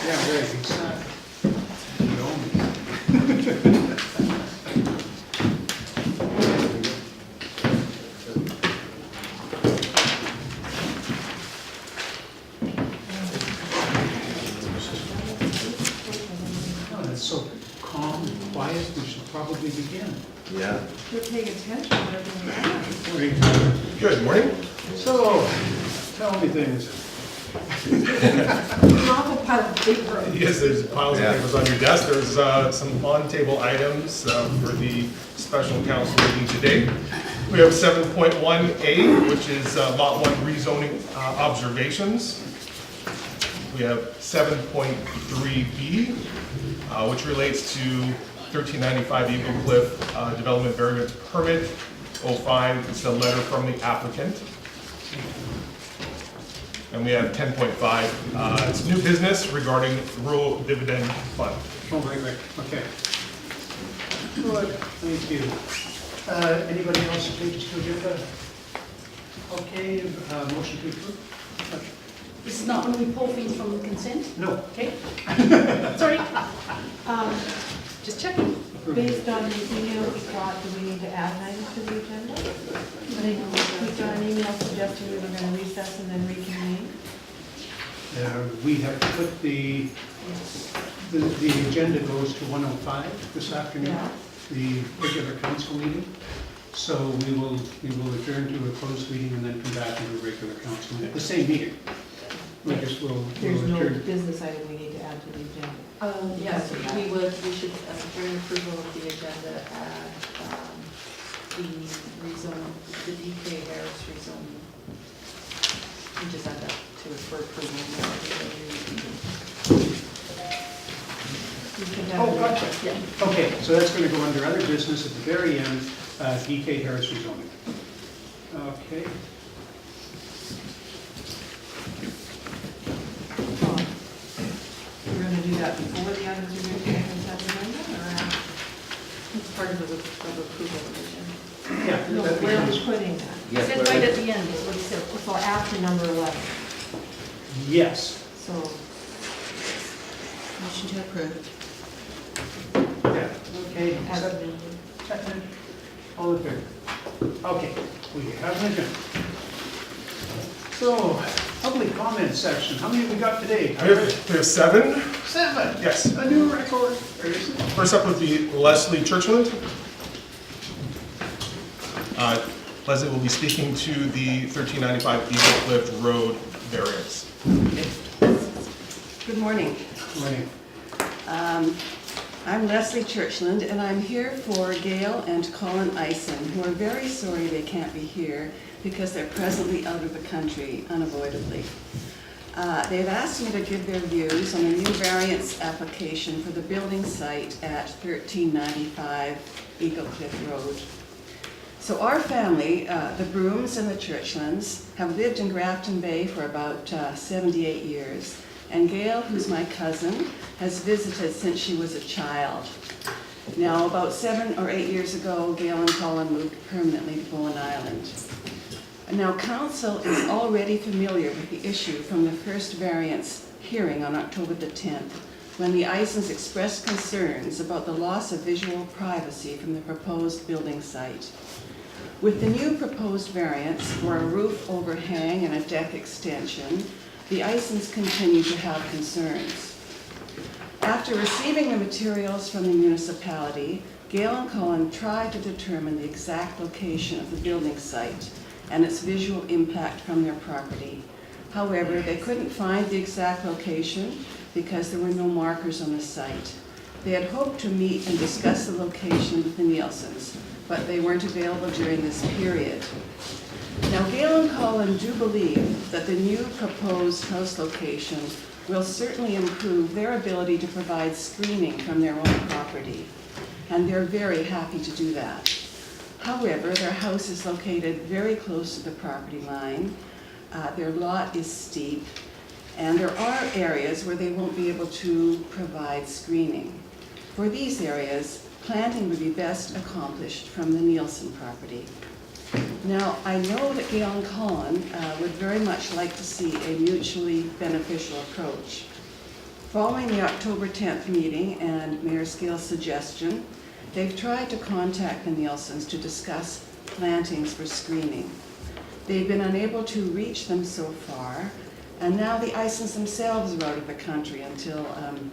Yeah, right, exactly. You own me. Oh, that's so calm and quiet, we should probably begin. Yeah. You're paying attention to everything. Morning, Tyler. Good morning. So, tell me things. An awful pile of paper. Yes, there's piles of Yeah. papers on your desk. There's some on-table items for the special council meeting today. We have 7.1A, which is Lot 1 rezoning observations. We have 7.3B, which relates to 1395 Eagle Cliff Development Variance Permit 05. It's a letter from the applicant. And we have 10.5, it's new business regarding rural dividend fund. Oh, right, okay. Good, thank you. Anybody else changes to agenda? Okay, motion to approve? This is not when we pull things from the consent, No. okay? Sorry. Just checking. Based on the email we got, do we need to add items to the agenda? I think we got an email suggesting we were going to recess and then reconvene. We have put the agenda goes to 1:05 this afternoon, Yeah. the regular council meeting. So we will adjourn to a closed meeting and then come back into a regular council meeting, the same meeting. We just will There's no adjourn. business item we need to add to the agenda. Yes, we should adjourn approval of the agenda at the rezone, the DK Harris rezoning. We just add that to it for approval. We can have Oh, it. gotcha. Yeah. Okay, so that's going to go under other business at the very end, DK Harris rezoning. Okay. We're going to do that before the items are moved to the consent agenda or after? It's part of approval of the agenda. Yeah. No, that where are we becomes- putting that? He said right at the end is what he said. So after number 11. Yes. So. Motion to approve. Yeah, okay. As Second. amended. Seconded. All in favor? Okay, we have an agenda. So, public comment section, how many have we got today? We have 7. 7. Yes. A new record. There is it. First up would be Leslie Churchland. Leslie will be speaking to the 1395 Eagle Cliff Road variance. Good morning. Morning. I'm Leslie Churchland, and I'm here for Gail and Colin Eisen, who are very sorry they can't be here because they're presently out of the country unavoidably. They've asked me to give their views on a new variance application for the building site at 1395 Eagle Cliff Road. So our family, the Brooms and the Churchlands, have lived in Grafton Bay for about 78 years. And Gail, who's my cousin, has visited since she was a child. Now, about 7 or 8 years ago, Gail and Colin moved permanently to Bowen Island. Now, council is already familiar with the issue from the first variance hearing on October the 10th, when the Eisens expressed concerns about the loss of visual privacy from the proposed building site. With the new proposed variance for a roof overhang and a deck extension, the Eisens continue to have concerns. After receiving the materials from the municipality, Gail and Colin tried to determine the exact location of the building site and its visual impact from their property. However, they couldn't find the exact location because there were no markers on the site. They had hoped to meet and discuss the location with the Nielsens, but they weren't available during this period. Now, Gail and Colin do believe that the new proposed house location will certainly improve their ability to provide screening from their own property, and they're very happy to do that. However, their house is located very close to the property line, their lot is steep, and there are areas where they won't be able to provide screening. For these areas, planting would be best accomplished from the Nielsen property. Now, I know that Gail and Colin would very much like to see a mutually beneficial approach. Following the October 10th meeting and Mayor Scale's suggestion, they've tried to contact the Nielsen's to discuss plantings for screening. They've been unable to reach them so far, and now the Isons themselves are out of the country until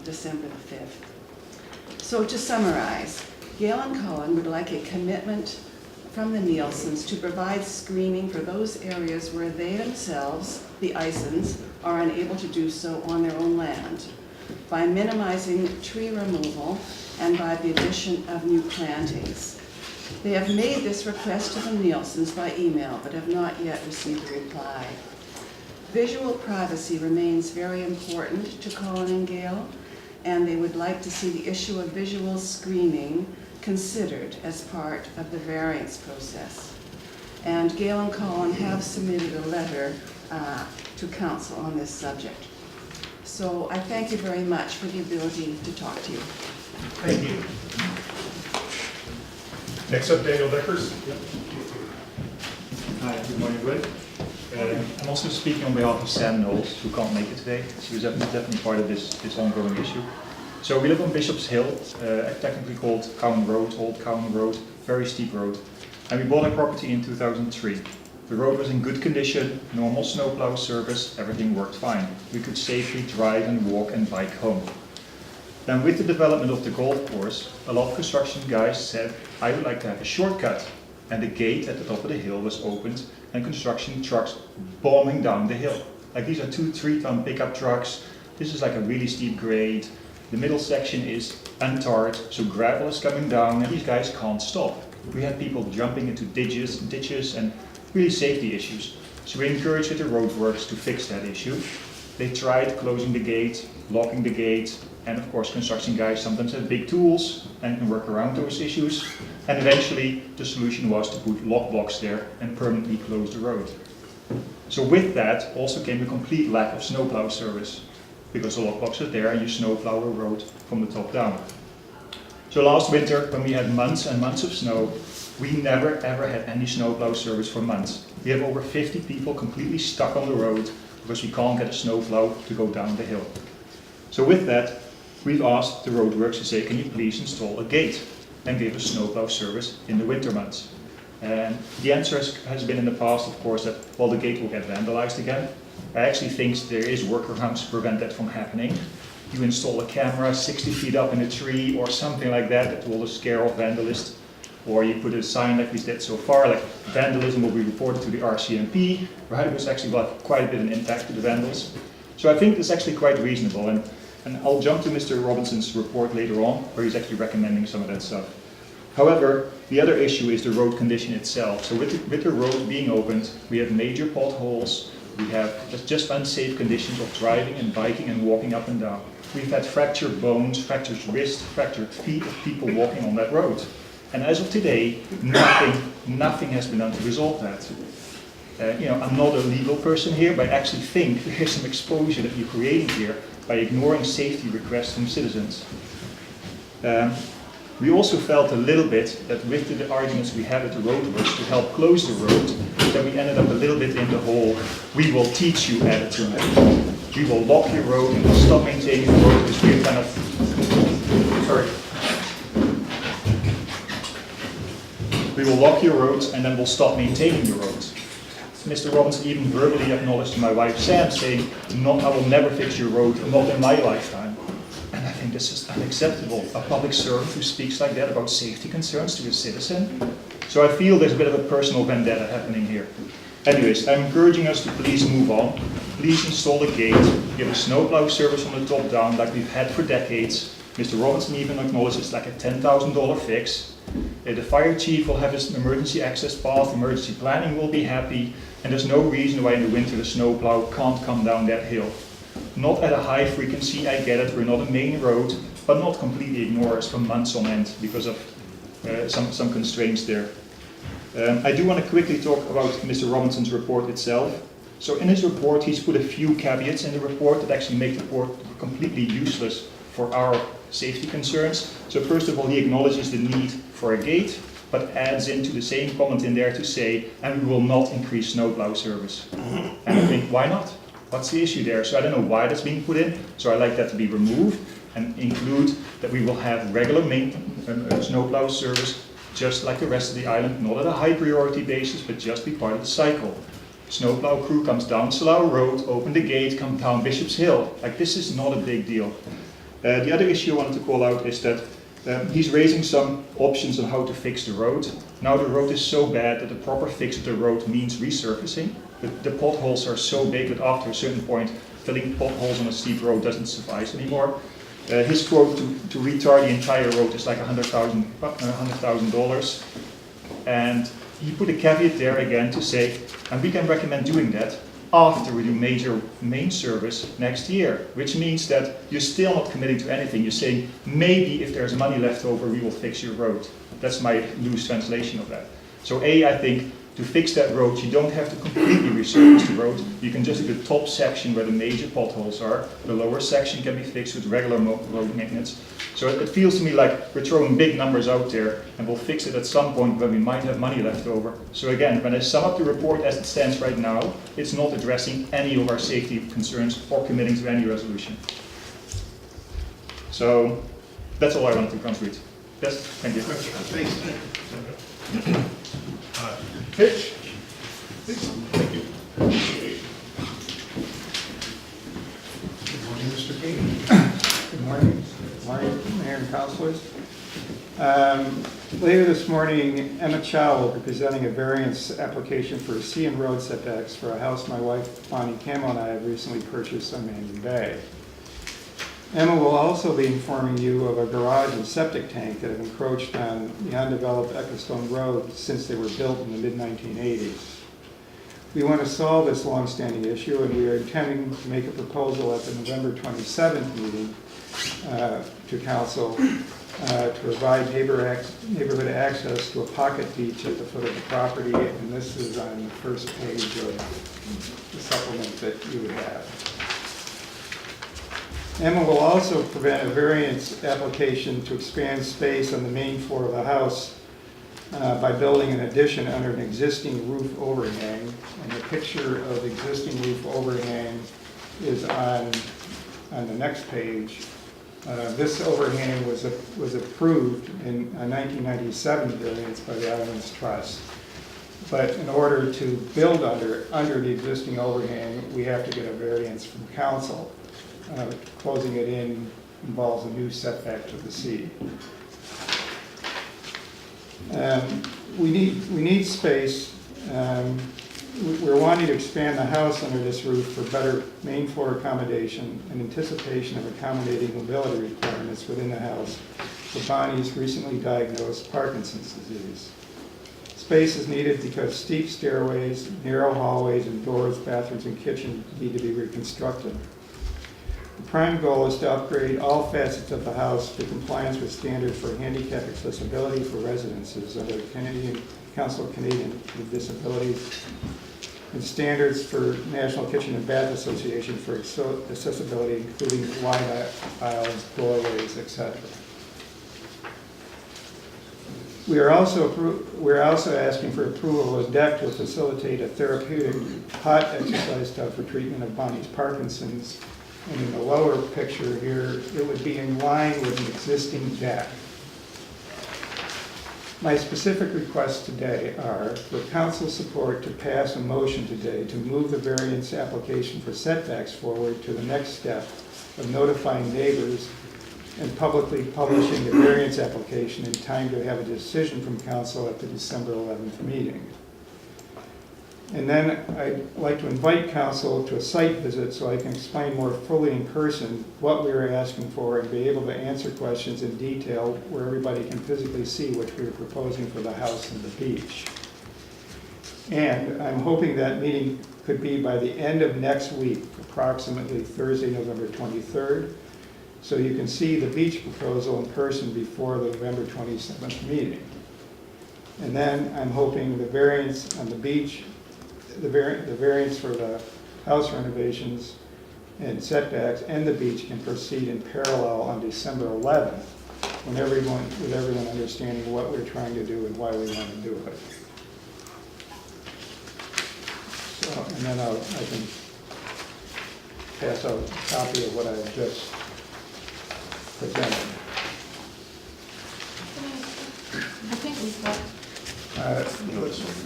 December the 5th. So to summarize, Gail and Colin would like a commitment from the Nielsen's to provide screening for those areas where they themselves, the Isons, are unable to do so on their own land, by minimizing tree removal and by the addition of new plantings. They have made this request to the Nielsen's by email, but have not yet received a reply. Visual privacy remains very important to Colin and Gail, and they would like to see the issue of visual screening considered as part of the variance process. And Gail and Colin have submitted a letter to council on this subject. So I thank you very much for the ability to talk to you. Thank you. Next up, Daniel Deckers. Hi, good morning, everybody. I'm also speaking on behalf of Sam Knowles, who can't make it today. She was definitely part of this ongoing issue. So we live on Bishop's Hill, technically called Cowan Road, Old Cowan Road, very steep road. And we bought our property in 2003. The road was in good condition, normal snowplow service, everything worked fine. We could safely drive and walk and bike home. Then with the development of the golf course, a lot of construction guys said, I would like to have a shortcut. And the gate at the top of the hill was opened and construction trucks bombing down the hill. Like these are 2-3 ton pickup trucks. This is like a really steep grade. The middle section is untarred, so gravel is coming down and these guys can't stop. We had people jumping into ditches and really safety issues. So we encouraged with the roadworks to fix that issue. They tried closing the gate, locking the gate, and of course construction guys sometimes have big tools and can work around those issues. And eventually the solution was to put lock blocks there and permanently close the road. So with that also came a complete lack of snowplow service, because the lock blocks are there and you snowplow a road from the top down. So last winter, when we had months and months of snow, we never ever had any snowplow service for months. We have over 50 people completely stuck on the road because we can't get a snowplow to go down the hill. So with that, we've asked the roadworks to say, can you please install a gate and give us snowplow service in the winter months? And the answer has been in the past, of course, that, well, the gate will get vandalized again. I actually think there is workarounds to prevent that from happening. You install a camera 60 feet up in a tree or something like that that will scare off vandalists. Or you put a sign like we did so far, like vandalism will be reported to the RCMP, right? It was actually quite a bit of an impact to the vandals. So I think it's actually quite reasonable. And I'll jump to Mr. Robinson's report later on, where he's actually recommending some of that stuff. However, the other issue is the road condition itself. So with the road being opened, we have major potholes, we have just unsafe conditions of driving and biking and walking up and down. We've had fractured bones, fractured wrists, fractured feet of people walking on that road. And as of today, nothing has been done to resolve that. I'm not a legal person here, but I actually think there's some exposure that you're creating here by ignoring safety requests from citizens. We also felt a little bit that with the arguments we had at the roadworks to help close the road, that we ended up a little bit in the whole, we will teach you attitude. We will lock your road and we'll stop maintaining the road because we're kind of, we will lock your roads and then we'll stop maintaining your roads. Mr. Robinson even verbally acknowledged to my wife Sam, saying, no, I will never fix your road, not in my lifetime. And I think this is unacceptable. A public servant who speaks like that about safety concerns to a citizen. So I feel there's a bit of a personal vendetta happening here. Anyways, I'm encouraging us to please move on. Please install a gate, give a snowplow service from the top down like we've had for decades. Mr. Robinson even acknowledged it's like a $10,000 fix. The fire chief will have his emergency access path, emergency planning will be happy, and there's no reason why in the winter the snowplow can't come down that hill. Not at a high frequency, I get it, we're not a main road, but not completely ignore us for months on end because of some constraints there. I do want to quickly talk about Mr. Robinson's report itself. So in his report, he's put a few caveats in the report that actually make the report completely useless for our safety concerns. So first of all, he acknowledges the need for a gate, but adds into the same comment in there to say, and we will not increase snowplow service. And I think, why not? What's the issue there? So I don't know why that's being put in, so I like that to be removed and include that we will have regular maintenance, snowplow service, just like the rest of the island, not at a high priority basis, but just be part of the cycle. Snowplow crew comes down Slough Road, open the gate, come down Bishop's Hill. Like, this is not a big deal. The other issue I wanted to call out is that he's raising some options on how to fix the road. Now the road is so bad that the proper fix of the road means resurfacing. But the potholes are so big that after a certain point, filling potholes on a steep road doesn't suffice anymore. His quote to retar the entire road is like $100,000. And he put a caveat there again to say, and we can recommend doing that after we do major main service next year, which means that you're still not committing to anything. You're saying, maybe if there's money left over, we will fix your road. That's my loose translation of that. So I think to fix that road, you don't have to completely resurface the road. You can just do the top section where the major potholes are. The lower section can be fixed with regular road maintenance. So it feels to me like we're throwing big numbers out there, and we'll fix it at some point when we might have money left over. So again, when I sum up the report as it stands right now, it's not addressing any of our safety concerns or committing to any resolution. So that's all I wanted to contribute. Yes, thank you. Thanks. Pitch? Thank you. Good morning, Mr. Payne. Good morning. Morning, Mayor and councilors. Later this morning, Emma Chow will be presenting a variance application for sea and road setbacks for a house my wife Bonnie Campbell and I have recently purchased on Manning Bay. Emma will also be informing you of a garage and septic tank that have encroached on the undeveloped Ecclestone Road since they were built in the mid-1980s. We want to solve this long-standing issue, and we are intending to make a proposal at the November 27th meeting to council to provide neighborhood access to a pocket beach at the foot of the property, and this is on the first page of the supplement that you would have. Emma will also present a variance application to expand space on the main floor of the house by building an addition under an existing roof overhang. And the picture of the existing roof overhang is on the next page. This overhang was approved in a 1997 variance by the Islands Trust. But in order to build under the existing overhang, we have to get a variance from council. Closing it in involves a new setback to the sea. We need space. We're wanting to expand the house under this roof for better main floor accommodation in anticipation of accommodating mobility requirements within the house for Bonnie's recently diagnosed Parkinson's disease. Space is needed because steep stairways, narrow hallways, and doors, bathrooms, and kitchen need to be reconstructed. The prime goal is to upgrade all facets of the house to compliance with standards for handicap accessibility for residences under the Council of Canadian with Disabilities and standards for National Kitchen and Bath Association for accessibility, including wide aisles, doorways, etc. We are also asking for approval of a deck to facilitate a therapeutic hot exercise tub for treatment of Bonnie's Parkinson's. And in the lower picture here, it would be in line with an existing deck. My specific requests today are for council support to pass a motion today to move the variance application for setbacks forward to the next step of notifying neighbors and publicly publishing the variance application in time to have a decision from council at the December 11th meeting. And then I'd like to invite council to a site visit so I can explain more fully in person what we are asking for and be able to answer questions in detail where everybody can physically see what we are proposing for the house and the beach. And I'm hoping that meeting could be by the end of next week, approximately Thursday, November 23rd, so you can see the beach proposal in person before the November 27th meeting. And then I'm hoping the variance on the beach, the variance for the house renovations and setbacks and the beach can proceed in parallel on December 11th, with everyone understanding what we're trying to do and why we want to do it. So, and then I can pass out a copy of what I have just presented. I think we've got,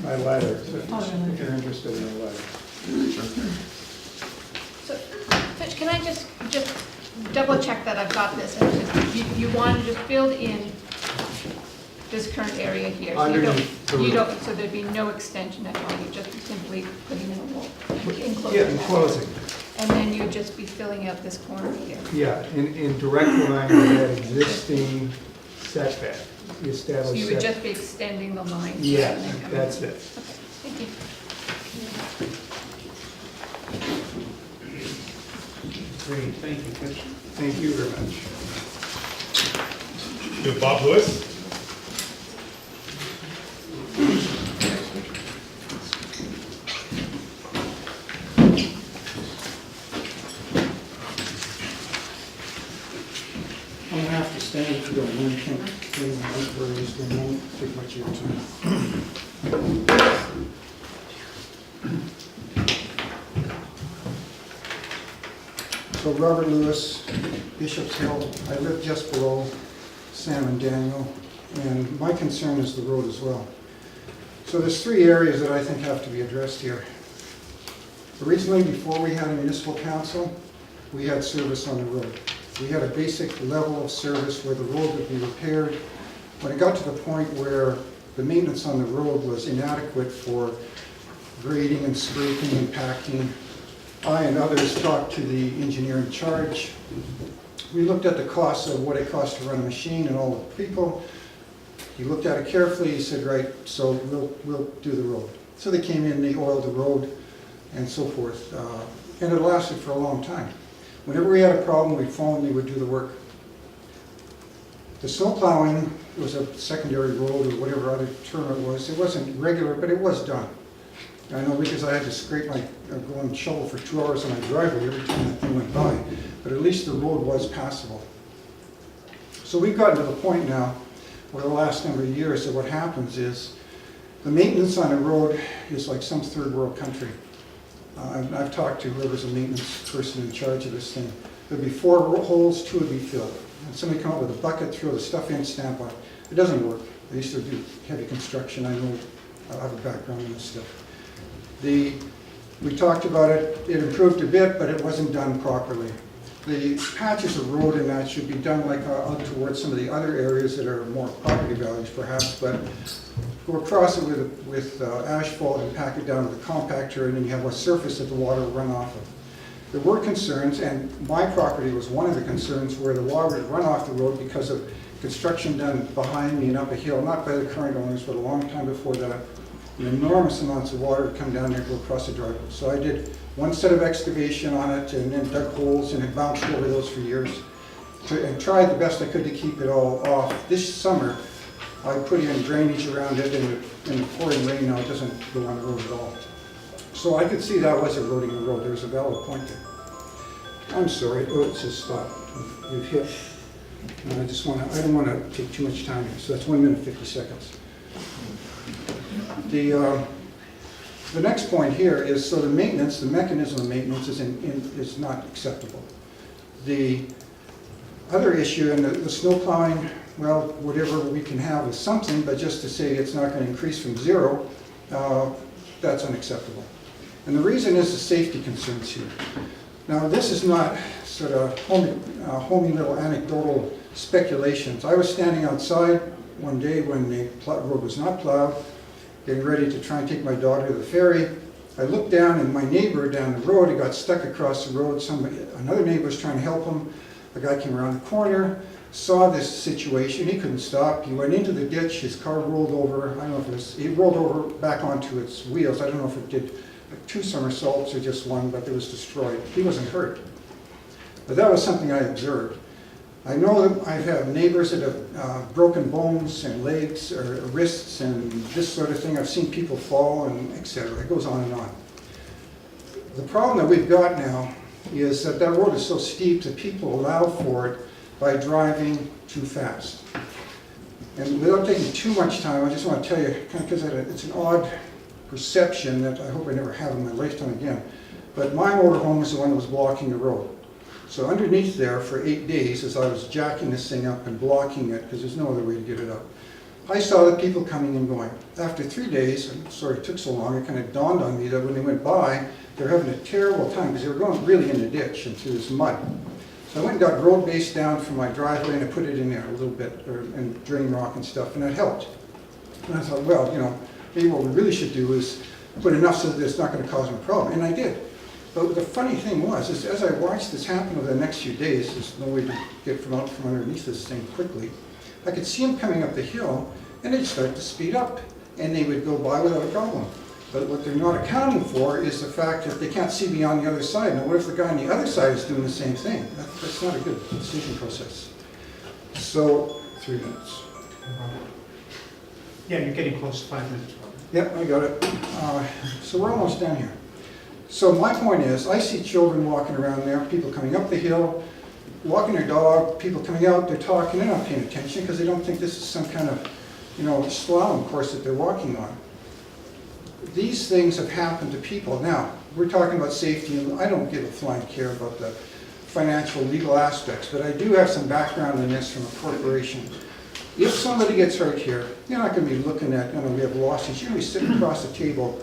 My letter, Oh, really? if you're interested in the letter. So, Mitch, can I just double check that I've got this? And just- You wanted to fill in this current area here. So you don't- Underneath the You roof. don't, so there'd be no extension at all, you'd just be simply putting in a wall, enclosing Yeah, that. enclosing. And then you'd just be filling out this corner here. Yeah, in direct line with that existing setback, the So established you would setback. just be extending the line. Yeah, and then coming- that's it. Okay, thank you. Great, thank you, Mitch. Thank you very much. We have Bob Lewis. I'm gonna have to stand if you don't mind, can't bring my mic very easily, won't take much of your time. So Robert Lewis, Bishop's Hill, I live just below Sam and Daniel, and my concern is the road as well. So there's three areas that I think have to be addressed here. Originally, before we had a municipal council, we had service on the road. We had a basic level of service where the road would be repaired. When it got to the point where the maintenance on the road was inadequate for grading and scraping and packing, I and others talked to the engineer in charge. We looked at the costs of what it cost to run a machine and all the people. He looked at it carefully, he said, right, so we'll do the road. So they came in, they oiled the road and so forth. And it lasted for a long time. Whenever we had a problem, we'd phone, they would do the work. The snow plowing was a secondary road or whatever other term it was. It wasn't regular, but it was done. I know because I had to scrape my, go and shovel for 2 hours on my driveway every time that thing went by, but at least the road was passable. So we've gotten to the point now, over the last number of years, that what happens is the maintenance on a road is like some third world country. I've talked to whoever's a maintenance person in charge of this thing. There'd be 4 holes, 2 would be filled. And somebody come up with a bucket, throw the stuff in, stamp on it. It doesn't work. I used to do heavy construction. I know, I have a background in this stuff. We talked about it, it improved a bit, but it wasn't done properly. The patches of road and that should be done like out towards some of the other areas that are more property values perhaps, but go across it with asphalt and pack it down with a compactor, and then you have a surface that the water will run off of. There were concerns, and my property was one of the concerns, where the water would run off the road because of construction done behind me and up a hill, not by the current owners, but a long time before that. And enormous amounts of water would come down there and go across the driveway. So I did one set of excavation on it and then dug holes and it bounced over those for years. And tried the best I could to keep it all off. This summer, I put in drainage around it, and the pouring rain now, it doesn't go on the road at all. So I could see that was eroding the road. There was a valid point there. I'm sorry, oh, it's just stopped. We've hit. And I don't want to take too much time here. So that's 1 minute, 50 seconds. The next point here is, so the maintenance, the mechanism of maintenance is not acceptable. The other issue, and the snow plowing, well, whatever we can have is something, but just to say it's not going to increase from 0, that's unacceptable. And the reason is the safety concerns here. Now, this is not sort of homey little anecdotal speculations. I was standing outside one day when the road was not plowed, getting ready to try and take my daughter to the ferry. I looked down, and my neighbor down the road, he got stuck across the road. Another neighbor was trying to help him. A guy came around the corner, saw this situation. He couldn't stop. He went into the ditch. His car rolled over. I don't know if it was, it rolled over back onto its wheels. I don't know if it did 2 somersaults or just 1, but it was destroyed. He wasn't hurt. But that was something I observed. I know that I have neighbors that have broken bones and legs or wrists and this sort of thing. I've seen people fall and et cetera. It goes on and on. The problem that we've got now is that that road is so steep that people allow for it by driving too fast. And without taking too much time, I just want to tell you, because it's an odd perception that I hope I never have in my lifetime again. But my motorhome was the one that was blocking the road. So underneath there for 8 days, as I was jacking this thing up and blocking it, because there's no other way to get it up, I saw the people coming and going. After 3 days, I'm sorry it took so long, it kind of dawned on me that when they went by, they were having a terrible time because they were going really in the ditch and through this mud. So I went and got road base down from my driveway and I put it in there a little bit, and drain rock and stuff, and it helped. And I thought, well, maybe what we really should do is put enough so that it's not going to cause me a problem, and I did. But the funny thing was, is as I watched this happen over the next few days, there's no way to get from underneath this thing quickly, I could see them coming up the hill, and they'd start to speed up, and they would go by without a problem. But what they're not accounting for is the fact that they can't see beyond the other side. Now, what if the guy on the other side is doing the same thing? That's not a good decision process. So, 3 minutes. Yeah, you're getting close to 5 minutes, Robert. Yep, I got it. So we're almost done here. So my point is, I see children walking around there, people coming up the hill, walking their dog, people coming out, they're talking, they're not paying attention because they don't think this is some kind of, slalom course that they're walking on. These things have happened to people. Now, we're talking about safety, and I don't give a flying care about the financial, legal aspects, but I do have some background in this from a corporation. If somebody gets hurt here, you're not going to be looking at, we have lawsuits. You're going to be sitting across the table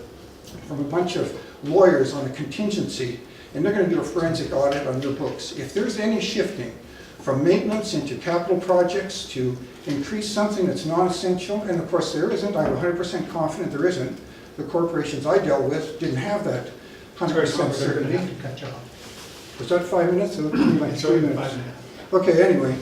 from a bunch of lawyers on a contingency, and they're going to do a forensic audit on your books. If there's any shifting from maintenance into capital projects to increase something that's non-essential, and of course there isn't, I'm 100% confident there isn't. The corporations I dealt with didn't have that 100% They're going certainty. to have to cut you off. Was that 5 minutes? It looked to me like It's 3 only minutes. 5 minutes. Okay, anyway,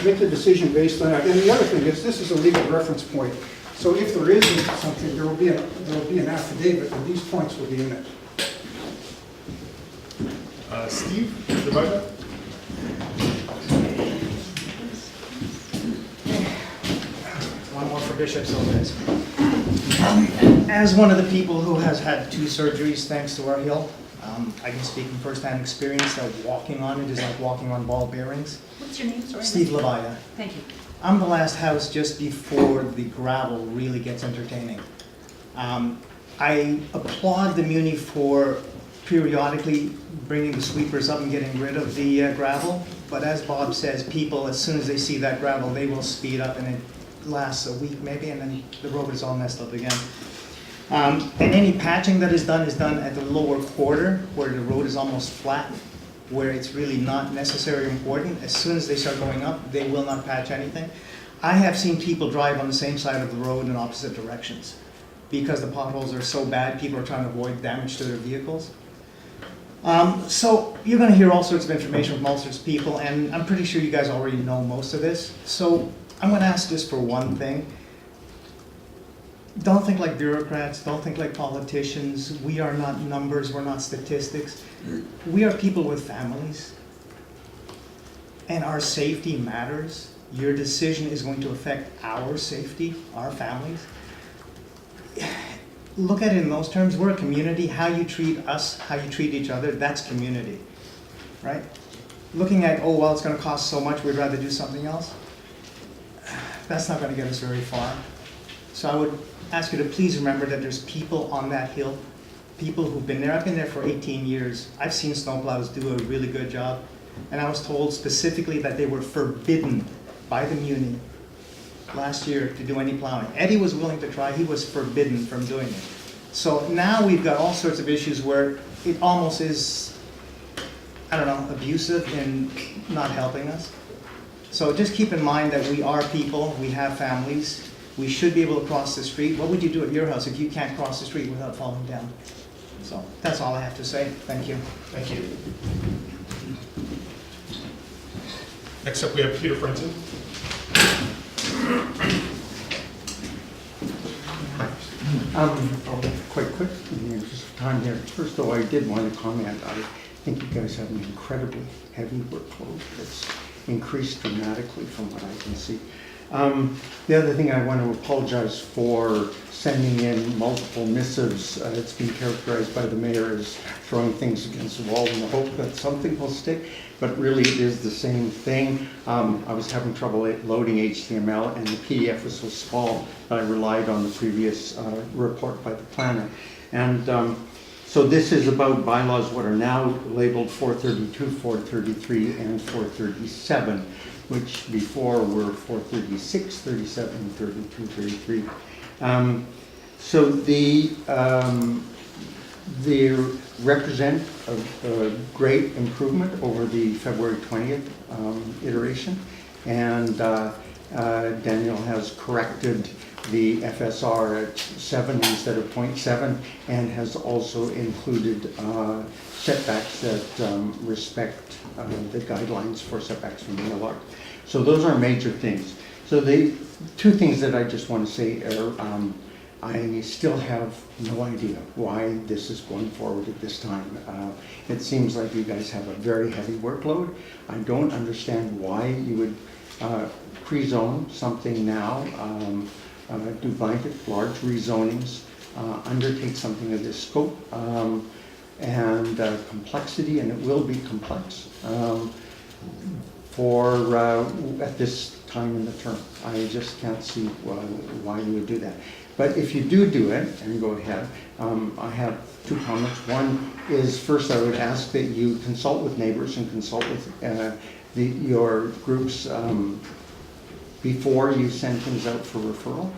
make the decision based on that. And the other thing is, this is a legal reference point. So if there isn't something, there will be an affidavit, and these points will be in it. Steve, the budget? One more for Bishop's Hill, guys. As one of the people who has had 2 surgeries thanks to our hill, I can speak from first-hand experience that walking on it is like walking on ball bearings. What's your name, sorry? Steve Levaya. Thank you. I'm the last house just before the gravel really gets entertaining. I applaud the Muni for periodically bringing the sweepers up and getting rid of the gravel, but as Bob says, people, as soon as they see that gravel, they will speed up, and it lasts a week maybe, and then the road is all messed up again. And any patching that is done at the lower quarter, where the road is almost flat, where it's really not necessarily important. As soon as they start going up, they will not patch anything. I have seen people drive on the same side of the road in opposite directions because the potholes are so bad, people are trying to avoid damage to their vehicles. So you're going to hear all sorts of information from all sorts of people, and I'm pretty sure you guys already know most of this. So I'm going to ask just for one thing. Don't think like bureaucrats, don't think like politicians. We are not numbers, we're not statistics. We are people with families. And our safety matters. Your decision is going to affect our safety, our families. Look at it in those terms. We're a community. How you treat us, how you treat each other, that's community, right? Looking at, oh, well, it's going to cost so much, we'd rather do something else. That's not going to get us very far. So I would ask you to please remember that there's people on that hill, people who've been there. I've been there for 18 years. I've seen snowplows do a really good job. And I was told specifically that they were forbidden by the Muni last year to do any plowing. Eddie was willing to try. He was forbidden from doing it. So now we've got all sorts of issues where it almost is, I don't know, abusive and not helping us. So just keep in mind that we are people, we have families. We should be able to cross the street. What would you do at your house if you can't cross the street without falling down? So that's all I have to say. Thank you. Thank you. Next up, we have Peter Frenton. I'll be quite quick in the interest of time here. First of all, I did want to comment. I think you guys have an incredibly heavy workload that's increased dramatically from what I can see. The other thing, I want to apologize for sending in multiple missives. It's been characterized by the mayor as throwing things against the wall in the hope that something will stick, but really it is the same thing. I was having trouble loading HTML, and the PDF was so small that I relied on the previous report by the planner. And So this is about bylaws what are now labeled 432, 433, and 437, which before were 436, 37, 32, 33. So they represent a great improvement over the February 20th iteration, and Daniel has corrected the FSR at 7 instead of 0.7, and has also included setbacks that respect the guidelines for setbacks from the LR. So those are major things. So the two things that I just want to say are I still have no idea why this is going forward at this time. It seems like you guys have a very heavy workload. I don't understand why you would pre-zone something now, do blanket large rezonings, undertake something of this scope and complexity, and it will be complex at this time in the term. I just can't see why you would do that. But if you do it, and go ahead, I have two comments. One is, first I would ask that you consult with neighbors and consult with your groups before you send things out for referral.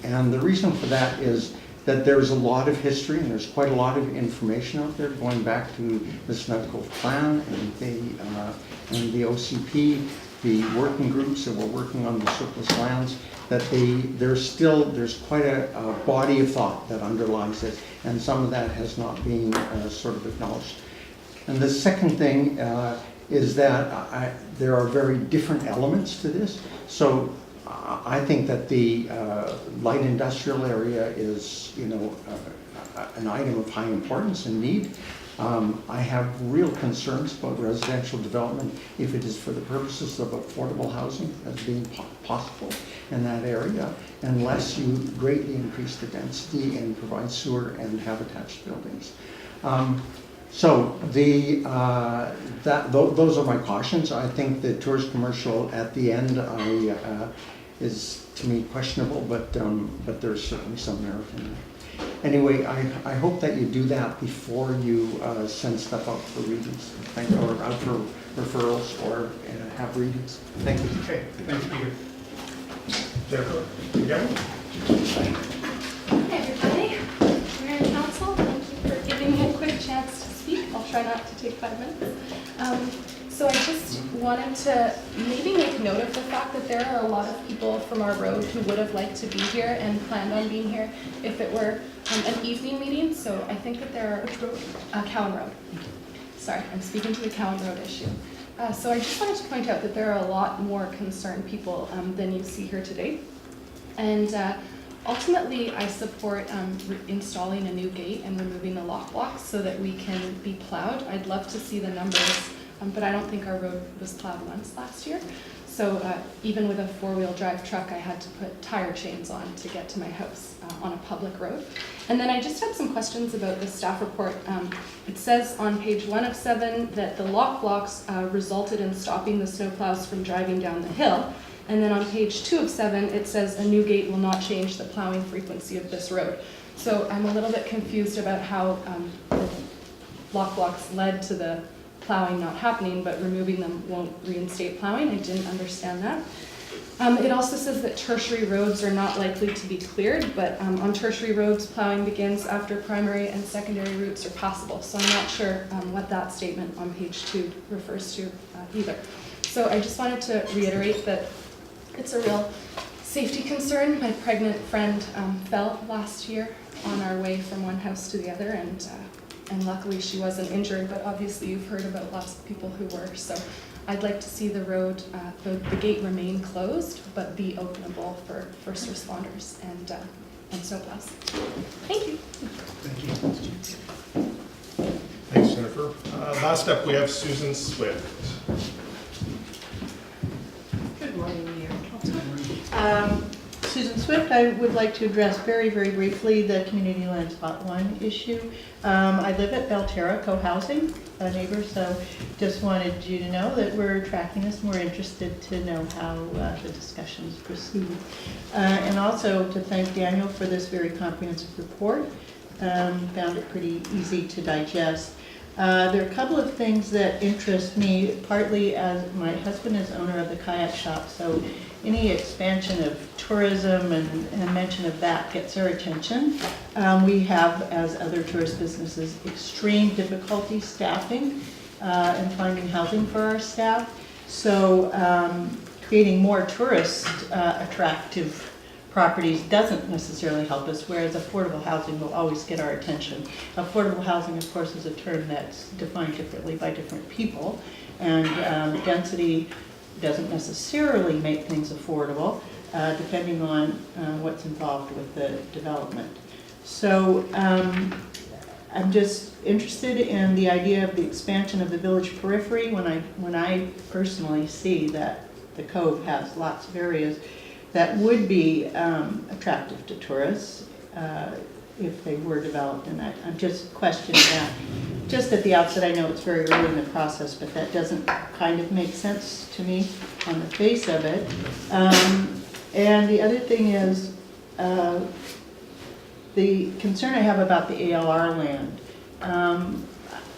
And the reason for that is that there's a lot of history and there's quite a lot of information out there going back to the Snuggcove Plan and the OCP, the working groups that were working on the surplus lands, that there's quite a body of thought that underlies it, and some of that has not been sort of acknowledged. And the second thing is that there are very different elements to this. So I think that the light industrial area is, an item of high importance and need. I have real concerns about residential development if it is for the purposes of affordable housing as being possible in that area, unless you greatly increase the density and provide sewer and have attached buildings. So those are my cautions. I think the tourist commercial at the end is to me questionable, but there's certainly some merit in that. Anyway, I hope that you do that before you send stuff out for readings, or out for referrals, or have readings. Thank you. Okay, thanks, Peter. Jennifer, again? Hi, everybody. Mayor and Council, thank you for giving me a quick chance to speak. I'll try not to take 5 minutes. So I just wanted to maybe make note of the fact that there are a lot of people from our road who would have liked to be here and planned on being here if it were an evening meeting. So I think that there are Cowan Road. Sorry, I'm speaking to the Cowan Road issue. So I just wanted to point out that there are a lot more concerned people than you see here today. And ultimately, I support installing a new gate and removing the lock blocks so that we can be plowed. I'd love to see the numbers, but I don't think our road was plowed once last year. So even with a 4-wheel drive truck, I had to put tire chains on to get to my house on a public road. And then I just had some questions about the staff report. It says on page 1 of 7 that the lock blocks resulted in stopping the snowplows from driving down the hill. And then on page 2 of 7, it says a new gate will not change the plowing frequency of this road. So I'm a little bit confused about how the lock blocks led to the plowing not happening, but removing them won't reinstate plowing. I didn't understand that. It also says that tertiary roads are not likely to be cleared, but on tertiary roads, plowing begins after primary and secondary routes are passable. So I'm not sure what that statement on page 2 refers to either. So I just wanted to reiterate that it's a real safety concern. My pregnant friend fell last year on our way from one house to the other, and luckily she wasn't injured, but obviously you've heard about lots of people who were. So I'd like to see the road, the gate remain closed, but be openable for first responders and snowplows. Thank you. Thank you. Thanks, Jennifer. Last up, we have Susan Swift. Good morning, Mayor. Susan Swift, I would like to address very, very briefly the Community Land Spot 1 issue. I live at Belterra Co-housing, a neighbor, so just wanted you to know that we're tracking this and we're interested to know how the discussions proceed. And also to thank Daniel for this very comprehensive report. Found it pretty easy to digest. There are a couple of things that interest me, partly as my husband is owner of the kayak shop, so any expansion of tourism and mention of that gets our attention. We have, as other tourist businesses, extreme difficulty staffing and finding housing for our staff. So creating more tourist attractive properties doesn't necessarily help us, whereas affordable housing will always get our attention. Affordable housing, of course, is a term that's defined differently by different people, and density doesn't necessarily make things affordable, depending on what's involved with the development. So I'm just interested in the idea of the expansion of the village periphery when I personally see that the Cove has lots of areas that would be attractive to tourists if they were developed, and I'm just questioning that. Just at the outset, I know it's very early in the process, but that doesn't kind of make sense to me on the face of it. And the other thing is the concern I have about the ALR land.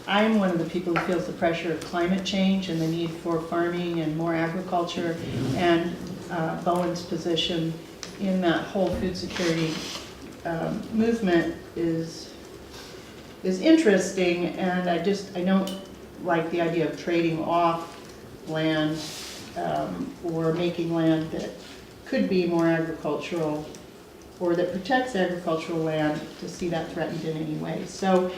I'm one of the people who feels the pressure of climate change and the need for farming and more agriculture, and Bowen's position in that whole food security movement is interesting, and I don't like the idea of trading off land or making land that could be more agricultural or that protects agricultural land to see that threatened in any way. So,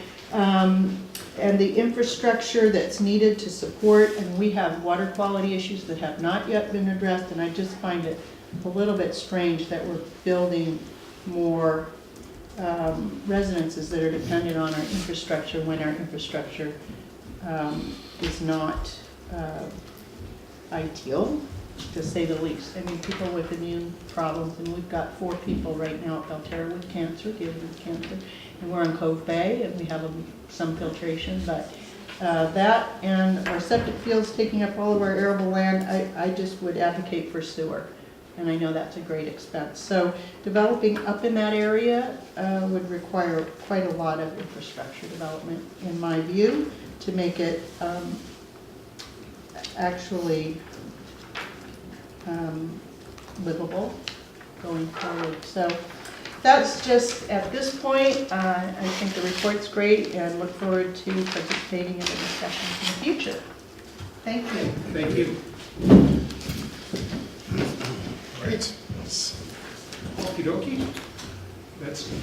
and the infrastructure that's needed to support, and we have water quality issues that have not yet been addressed, and I just find it a little bit strange that we're building more residences that are dependent on our infrastructure when our infrastructure is not ideal, to say the least. I mean, people with immune problems, and we've got 4 people right now at Belterra with cancer, dealing with cancer, and we're on Cove Bay, and we have some filtration, but that and our septic fields taking up all of our arable land, I just would advocate for sewer, and I know that's a great expense. So developing up in that area would require quite a lot of infrastructure development, in my view, to make it actually livable going forward. So that's just, at this point, I think the report's great and look forward to participating in the discussions in the future. Thank you. Thank you. Great. Okey dokey. That's the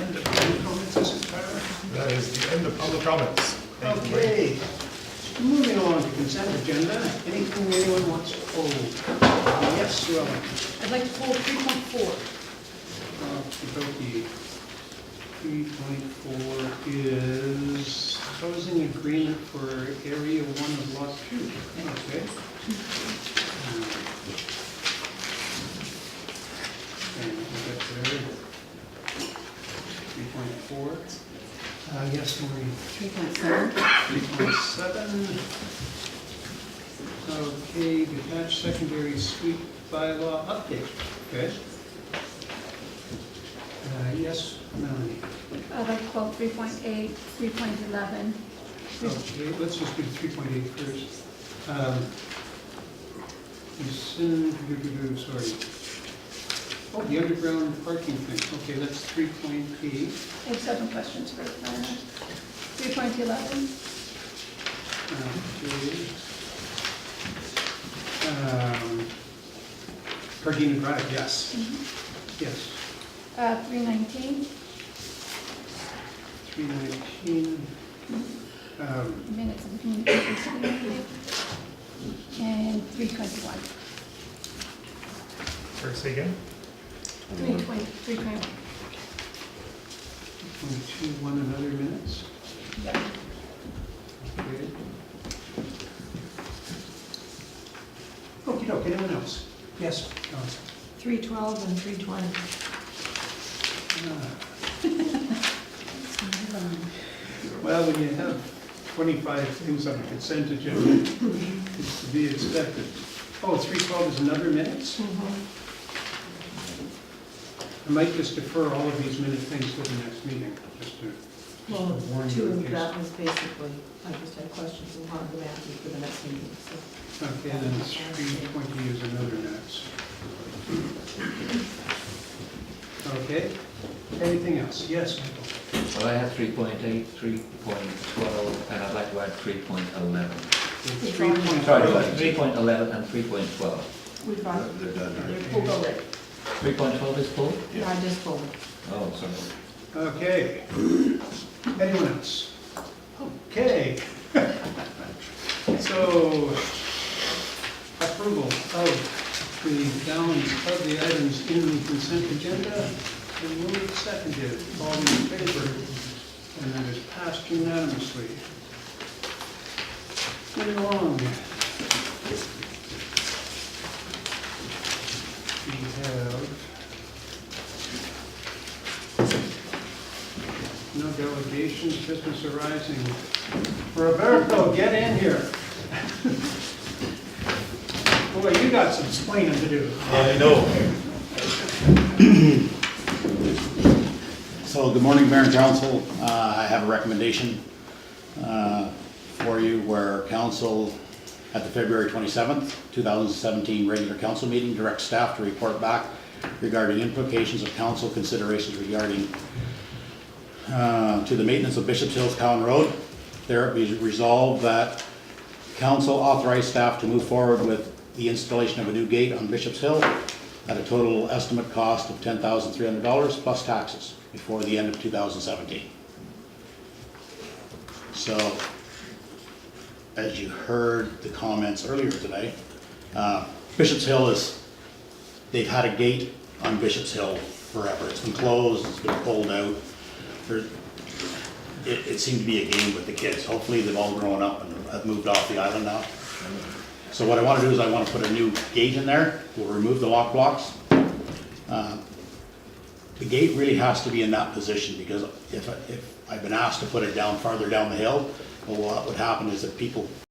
end of public comments, is it, Tyler? That is the end of public comments. Thank you. Okay. Moving on to consent agenda. Anything anyone wants to hold? Yes, Sue Ellen. I'd like to pull 3.4. Okey-dokey. 3.4 is housing agreement for area 1 of lot 2. Okay. And we'll get there. 3.4. Yes, Maureen. 3.7. 3.7. Okay, detached secondary suite bylaw update. Okay. Yes, Melanie. I'd like to call 3.8, 3.11. Okay, let's just do 3.8 first. Sorry. Oh, the underground parking thing. Okay, that's 3.8. I have 7 questions for the planner. 3.11. Okay. Gardena Drive, yes. Yes. 319. 319. Minutes of the communications committee. And 321. Sorry, say again? 320. 321. 21 another minutes. Yeah. Okay. Okey doke, anyone else? Yes, Council. 312 and 320. Well, when you have 25 things on the consent agenda, it's to be expected. Oh, 312 is another minutes? I might just defer all of these minute things to the next meeting, just to Well, warn you two in of case. that was basically, I just had questions and wanted them answered for the next meeting, so. Okay, then 320 is another next. Okay, anything else? Yes, Michael? Well, I have 3.8, 3.12, and I'd like to add 3.11. It's Sorry, 3.12. 3.11 and 3.12. We've got, They're done. they're pulled already. 3.12 is full? Yeah, I just pulled them. Oh, sorry. Okay. Anyone else? Okay. So, approval of the balance of the items in the consent agenda. And moved, seconded, all in favor, and that is passed unanimously. Moving along. We have no delegations, business arising. Roberto, get in here. Boy, you got some explaining to do. I know. So, good morning, Mayor and Council. I have a recommendation for you where Council, at the February 27th, 2017 regular Council meeting, directs staff to report back regarding implications of Council considerations regarding to the maintenance of Bishop's Hills Cowan Road. There it be resolved that Council authorized staff to move forward with the installation of a new gate on Bishop's Hill at a total estimate cost of $10,300 plus taxes before the end of 2017. So, as you heard the comments earlier today, Bishop's Hill they've had a gate on Bishop's Hill forever. It's been closed, it's been pulled out. It seemed to be a game with the kids. Hopefully they've all grown up and have moved off the island now. So what I want to do is I want to put a new gate in there. We'll remove the lock blocks. The gate really has to be in that position because if I've been asked to put it down farther down the hill, well, what would happen is that people